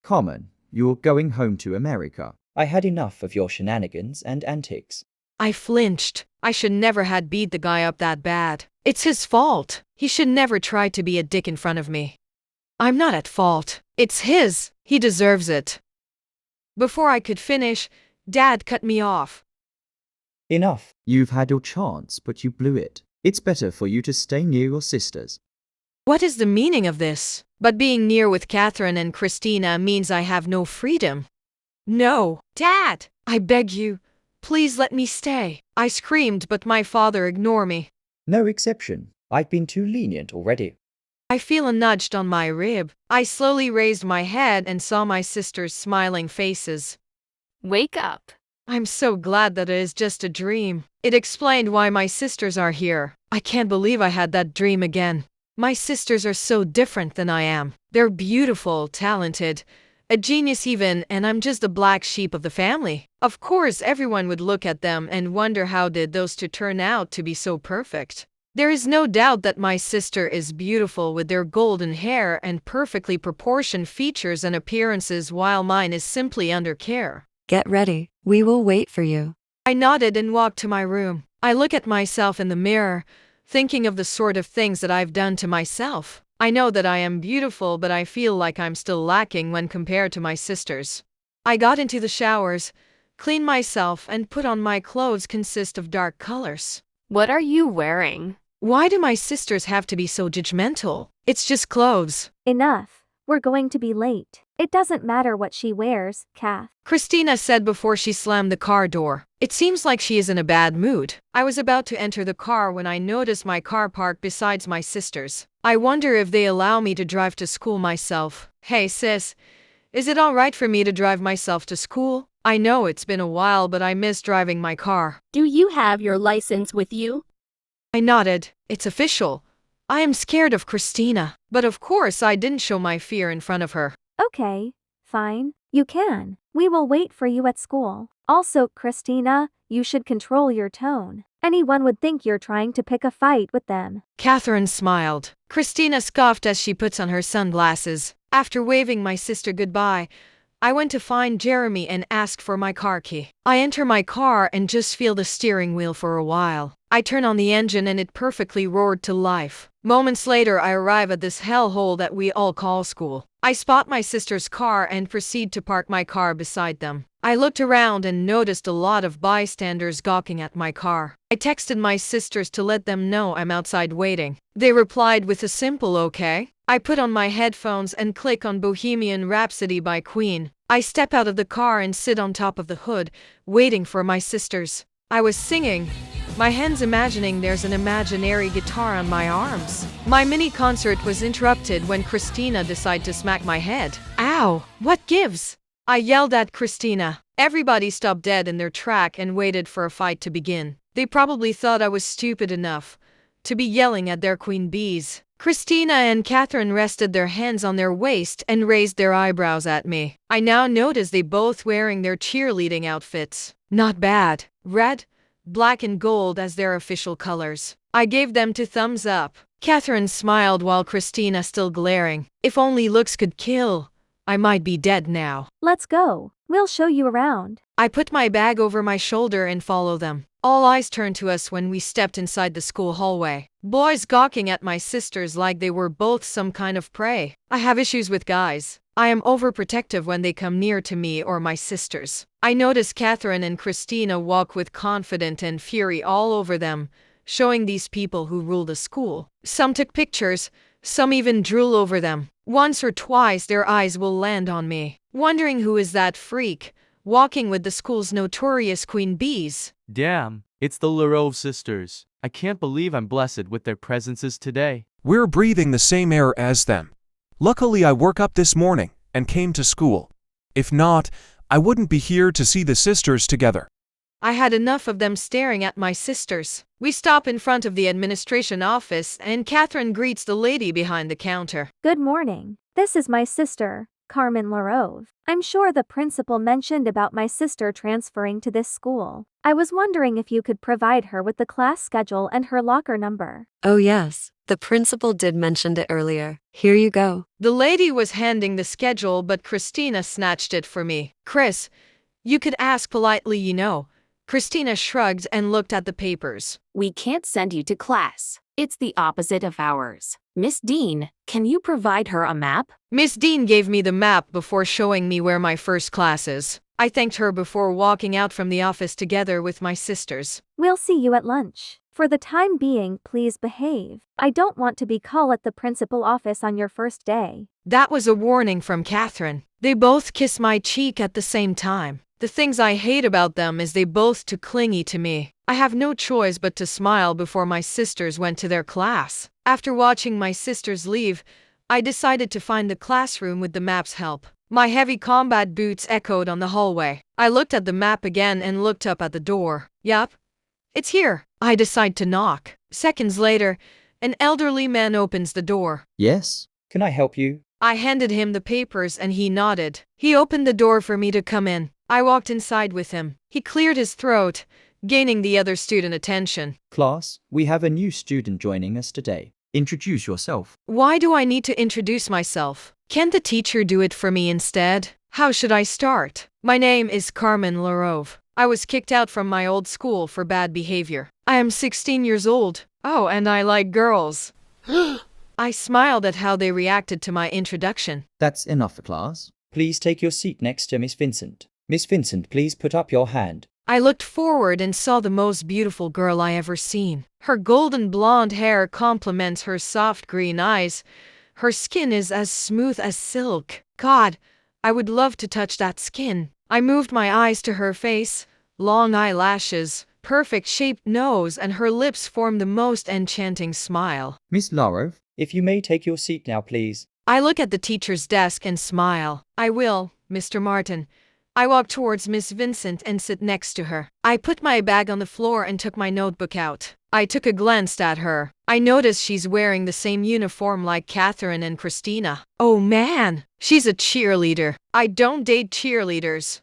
Carmen, you're going home to America. I had enough of your shenanigans and antics. I flinched. I should never had beat the guy up that bad. It's his fault. He should never try to be a dick in front of me. I'm not at fault. It's his. He deserves it. Before I could finish, Dad cut me off. Enough. You've had your chance, but you blew it. It's better for you to stay near your sisters. What is the meaning of this? But being near with Catherine and Christina means I have no freedom. No, Dad, I beg you, please let me stay. I screamed, but my father ignored me. No exception. I've been too lenient already. I feel a nudge on my rib. I slowly raised my head and saw my sisters' smiling faces. Wake up. I'm so glad that it is just a dream. It explained why my sisters are here. I can't believe I had that dream again. My sisters are so different than I am. They're beautiful, talented, a genius even, and I'm just the black sheep of the family. Of course, everyone would look at them and wonder how did those two turn out to be so perfect. There is no doubt that my sister is beautiful with their golden hair and perfectly proportioned features and appearances, while mine is simply under care. Get ready. We will wait for you. I nodded and walked to my room. I look at myself in the mirror, thinking of the sort of things that I've done to myself. I know that I am beautiful, but I feel like I'm still lacking when compared to my sisters. I got into the showers, cleaned myself, and put on my clothes consist of dark colors. What are you wearing? Why do my sisters have to be so judgmental? It's just clothes. Enough. We're going to be late. It doesn't matter what she wears, Kath. Christina said before she slammed the car door. It seems like she is in a bad mood. I was about to enter the car when I noticed my car parked beside my sister's. I wonder if they allow me to drive to school myself. Hey sis, is it all right for me to drive myself to school? I know it's been a while, but I miss driving my car. Do you have your license with you? I nodded. It's official. I am scared of Christina, but of course I didn't show my fear in front of her. Okay, fine. You can. We will wait for you at school. Also, Christina, you should control your tone. Anyone would think you're trying to pick a fight with them. Catherine smiled. Christina scoffed as she puts on her sunglasses. After waving my sister goodbye, I went to find Jeremy and asked for my car key. I enter my car and just feel the steering wheel for a while. I turn on the engine and it perfectly roared to life. Moments later, I arrive at this hellhole that we all call school. I spot my sister's car and proceed to park my car beside them. I looked around and noticed a lot of bystanders gawking at my car. I texted my sisters to let them know I'm outside waiting. They replied with a simple okay. I put on my headphones and click on Bohemian Rhapsody by Queen. I step out of the car and sit on top of the hood, waiting for my sisters. I was singing, my hands imagining there's an imaginary guitar on my arms. My mini concert was interrupted when Christina decided to smack my head. Ow, what gives? I yelled at Christina. Everybody stopped dead in their track and waited for a fight to begin. They probably thought I was stupid enough to be yelling at their queen bees. Christina and Catherine rested their hands on their waist and raised their eyebrows at me. I now noticed they both wearing their cheerleading outfits. Not bad. Red, black and gold as their official colors. I gave them 2 thumbs up. Catherine smiled while Christina still glaring. If only looks could kill, I might be dead now. Let's go. We'll show you around. I put my bag over my shoulder and follow them. All eyes turned to us when we stepped inside the school hallway. Boys gawking at my sisters like they were both some kind of prey. I have issues with guys. I am overprotective when they come near to me or my sisters. I noticed Catherine and Christina walk with confidence and fury all over them, showing these people who rule the school. Some took pictures, some even drool over them. Once or twice their eyes will land on me, wondering who is that freak, walking with the school's notorious queen bees. Damn, it's the Larove sisters. I can't believe I'm blessed with their presences today. We're breathing the same air as them. Luckily I woke up this morning and came to school. If not, I wouldn't be here to see the sisters together. I had enough of them staring at my sisters. We stop in front of the administration office and Catherine greets the lady behind the counter. Good morning. This is my sister, Carmen Larove. I'm sure the principal mentioned about my sister transferring to this school. I was wondering if you could provide her with the class schedule and her locker number. Oh, yes. The principal did mention it earlier. Here you go. The lady was handing the schedule, but Christina snatched it for me. Chris, you could ask politely, you know. Christina shrugged and looked at the papers. We can't send you to class. It's the opposite of ours. Miss Dean, can you provide her a map? Miss Dean gave me the map before showing me where my first class is. I thanked her before walking out from the office together with my sisters. We'll see you at lunch. For the time being, please behave. I don't want to be called at the principal office on your first day. That was a warning from Catherine. They both kissed my cheek at the same time. The things I hate about them is they both too clingy to me. I have no choice but to smile before my sisters went to their class. After watching my sisters leave, I decided to find the classroom with the map's help. My heavy combat boots echoed on the hallway. I looked at the map again and looked up at the door. Yup, it's here. I decide to knock. Seconds later, an elderly man opens the door. Yes? Can I help you? I handed him the papers and he nodded. He opened the door for me to come in. I walked inside with him. He cleared his throat, gaining the other student attention. Class, we have a new student joining us today. Introduce yourself. Why do I need to introduce myself? Can't the teacher do it for me instead? How should I start? My name is Carmen Larove. I was kicked out from my old school for bad behavior. I am 16 years old. Oh, and I like girls. I smiled at how they reacted to my introduction. That's enough for class. Please take your seat next to Miss Vincent. Miss Vincent, please put up your hand. I looked forward and saw the most beautiful girl I ever seen. Her golden blonde hair complements her soft green eyes. Her skin is as smooth as silk. God, I would love to touch that skin. I moved my eyes to her face, long eyelashes, perfect shaped nose, and her lips formed the most enchanting smile. Miss Larove, if you may take your seat now, please. I look at the teacher's desk and smile. I will, Mr. Martin. I walk towards Miss Vincent and sit next to her. I put my bag on the floor and took my notebook out. I took a glance at her. I noticed she's wearing the same uniform like Catherine and Christina. Oh man, she's a cheerleader. I don't date cheerleaders.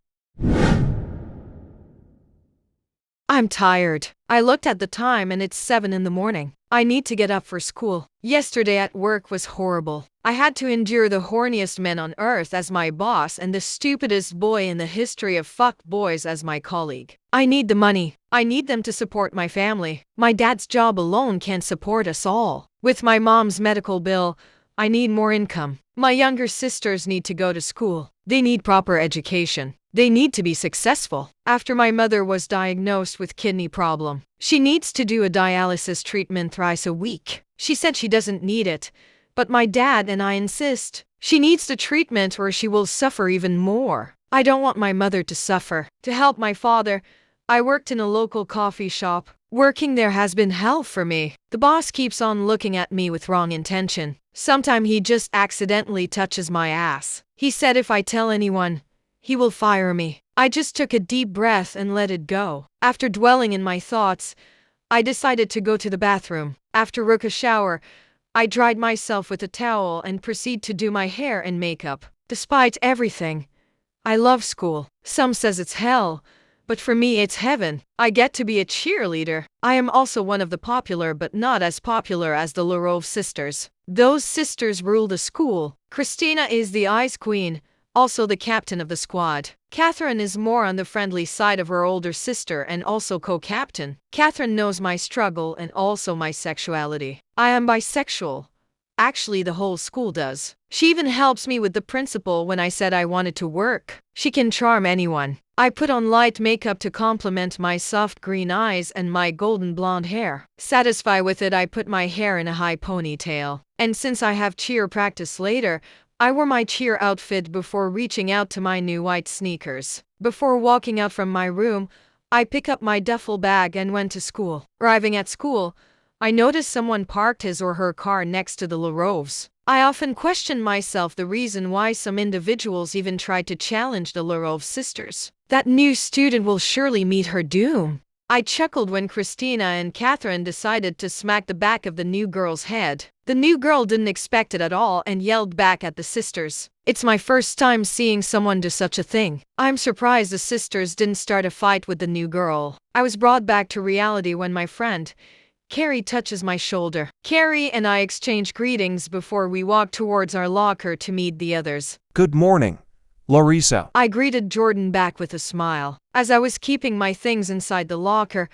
I'm tired. I looked at the time and it's 7 in the morning. I need to get up for school. Yesterday at work was horrible. I had to endure the horniest man on earth as my boss and the stupidest boy in the history of fuck boys as my colleague. I need the money. I need them to support my family. My dad's job alone can't support us all. With my mom's medical bill, I need more income. My younger sisters need to go to school. They need proper education. They need to be successful. After my mother was diagnosed with kidney problem, she needs to do a dialysis treatment thrice a week. She said she doesn't need it, but my dad and I insist. She needs the treatment or she will suffer even more. I don't want my mother to suffer. To help my father, I worked in a local coffee shop. Working there has been hell for me. The boss keeps on looking at me with wrong intention. Sometimes he just accidentally touches my ass. He said if I tell anyone, he will fire me. I just took a deep breath and let it go. After dwelling in my thoughts, I decided to go to the bathroom. After a shower, I dried myself with a towel and proceed to do my hair and makeup. Despite everything, I love school. Some says it's hell, but for me it's heaven. I get to be a cheerleader. I am also one of the popular but not as popular as the Larove sisters. Those sisters rule the school. Christina is the ice queen, also the captain of the squad. Catherine is more on the friendly side of her older sister and also co-captain. Catherine knows my struggle and also my sexuality. I am bisexual. Actually, the whole school does. She even helps me with the principal when I said I wanted to work. She can charm anyone. I put on light makeup to complement my soft green eyes and my golden blonde hair. Satisfied with it, I put my hair in a high ponytail. And since I have cheer practice later, I wore my cheer outfit before reaching out to my new white sneakers. Before walking out from my room, I pick up my duffel bag and went to school. Arriving at school, I noticed someone parked his or her car next to the Laroves. I often question myself the reason why some individuals even tried to challenge the Larove sisters. That new student will surely meet her doom. I chuckled when Christina and Catherine decided to smack the back of the new girl's head. The new girl didn't expect it at all and yelled back at the sisters. It's my first time seeing someone do such a thing. I'm surprised the sisters didn't start a fight with the new girl. I was brought back to reality when my friend, Carrie, touches my shoulder. Carrie and I exchange greetings before we walk towards our locker to meet the others. Good morning, Larissa. I greeted Jordan back with a smile. As I was keeping my things inside the locker,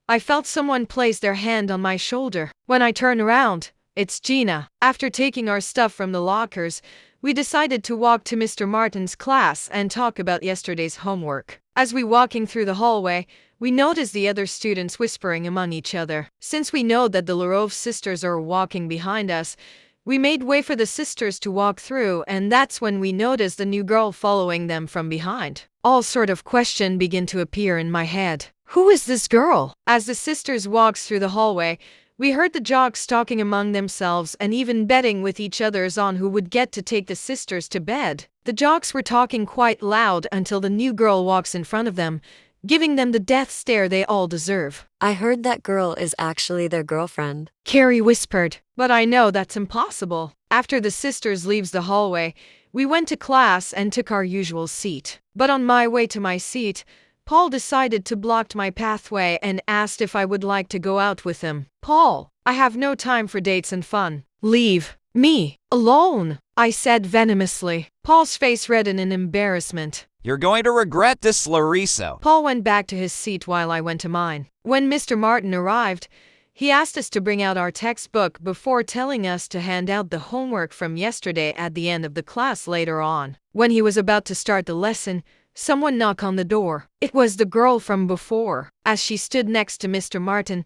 I felt someone place their hand on my shoulder. When I turned around, it's Gina. After taking our stuff from the lockers, we decided to walk to Mr. Martin's class and talk about yesterday's homework. As we walking through the hallway, we noticed the other students whispering among each other. Since we know that the Larove sisters are walking behind us, we made way for the sisters to walk through, and that's when we noticed the new girl following them from behind. All sort of questions begin to appear in my head. Who is this girl? As the sisters walked through the hallway, we heard the jocks talking among themselves and even betting with each other on who would get to take the sisters to bed. The jocks were talking quite loud until the new girl walks in front of them, giving them the death stare they all deserve. I heard that girl is actually their girlfriend. Carrie whispered, but I know that's impossible. After the sisters leaves the hallway, we went to class and took our usual seat. But on my way to my seat, Paul decided to block my pathway and asked if I would like to go out with him. Paul, I have no time for dates and fun. Leave me alone, I said venomously. Paul's face reddened in embarrassment. You're going to regret this, Larissa. Paul went back to his seat while I went to mine. When Mr. Martin arrived, he asked us to bring out our textbook before telling us to hand out the homework from yesterday at the end of the class later on. When he was about to start the lesson, someone knocked on the door. It was the girl from before. As she stood next to Mr. Martin,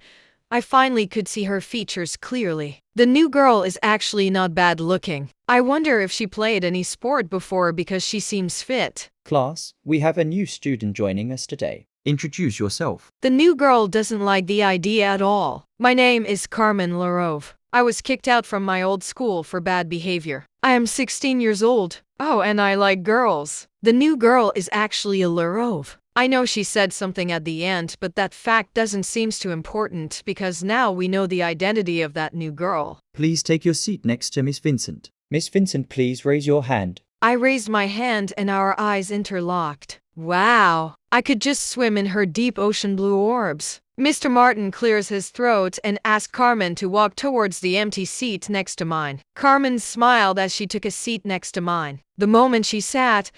I finally could see her features clearly. The new girl is actually not bad looking. I wonder if she played any sport before because she seems fit. Class, we have a new student joining us today. Introduce yourself. The new girl doesn't like the idea at all. My name is Carmen Larove. I was kicked out from my old school for bad behavior. I am 16 years old. Oh, and I like girls. The new girl is actually a Larove. I know she said something at the end, but that fact doesn't seem too important because now we know the identity of that new girl. Please take your seat next to Miss Vincent. Miss Vincent, please raise your hand. I raised my hand and our eyes interlocked. Wow, I could just swim in her deep ocean blue orbs. Mr. Martin clears his throat and asks Carmen to walk towards the empty seat next to mine. Carmen smiled as she took a seat next to mine. The moment she sat,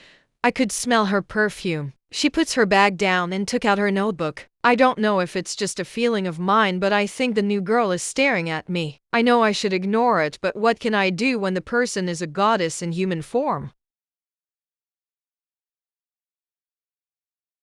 I could smell her perfume. She puts her bag down and took out her notebook. I don't know if it's just a feeling of mine, but I think the new girl is staring at me. I know I should ignore it, but what can I do when the person is a goddess in human form?